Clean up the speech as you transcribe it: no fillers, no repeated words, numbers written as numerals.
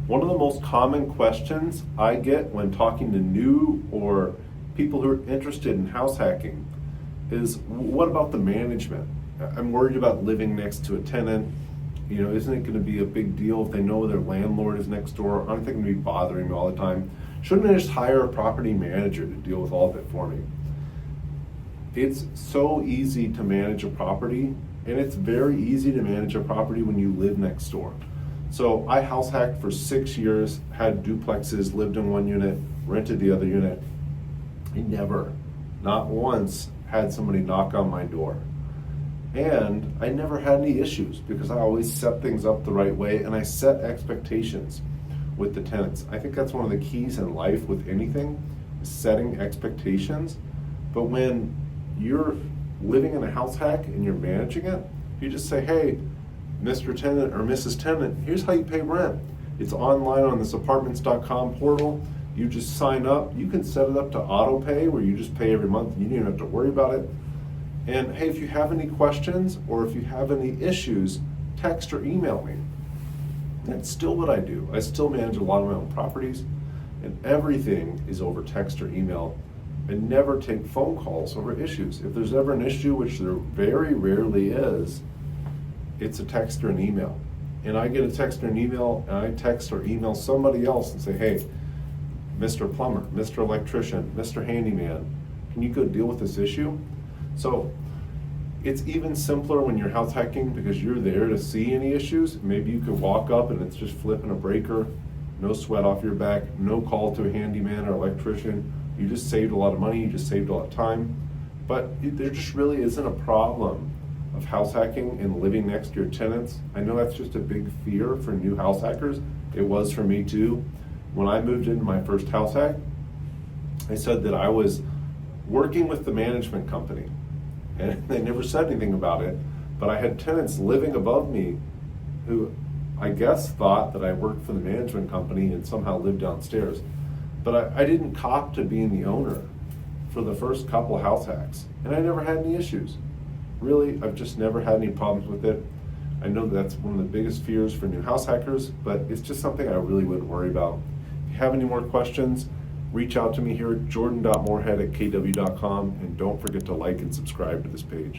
One of the most common questions I get when talking to new or people who are interested in house hacking is, what about the management? I'm worried about living next to a tenant. Isn't it going to be a big deal if they know their landlord is next door? Aren't they going to be bothering me all the time? Shouldn't I just hire a property manager to deal with all of it for me? It's so easy to manage a property, and it's very easy to manage a property when you live next door. So I house hacked for 6 years, had duplexes, lived in one unit, rented the other unit. I never, not once, had somebody knock on my door. And I never had any issues because I always set things up the right way, and I set expectations with the tenants. I think that's one of the keys in life with anything, is setting expectations. But when you're living in a house hack and you're managing it, you just say, hey, Mr. Tenant or Mrs. Tenant, here's how you pay rent. It's online on this apartments.com portal. You just sign up. You can set it up to auto pay where you just pay every month. You don't even have to worry about it. And hey, if you have any questions or if you have any issues, text or email me. That's still what I do. I still manage a lot of my own properties, and everything is over text or email. I never take phone calls over issues. If there's ever an issue, which there very rarely is, it's a text or an email. And I get a text or an email, and I text or email somebody else and say, hey, Mr. Plumber, Mr. Electrician, Mr. Handyman, can you go deal with this issue? So it's even simpler when you're house hacking because you're there to see any issues. Maybe you could walk up and it's just flipping a breaker, no sweat off your back, no call to a handyman or electrician. You just saved a lot of money, you just saved a lot of time. But there just really isn't a problem of house hacking and living next to your tenants. I know that's just a big fear for new house hackers. It was for me too. When I moved into my first house hack, I said that I was working with the management company, and they never said anything about it, but I had tenants living above me who I guess thought that I worked for the management company and somehow lived downstairs. But I didn't cop to being the owner for the first couple of house hacks, and I never had any issues. Really, I've just never had any problems with it. I know that's one of the biggest fears for new house hackers, but it's just something I really wouldn't worry about. If you have any more questions, reach out to me here at jordan.moorhead@kw.com, and don't forget to like and subscribe to this page.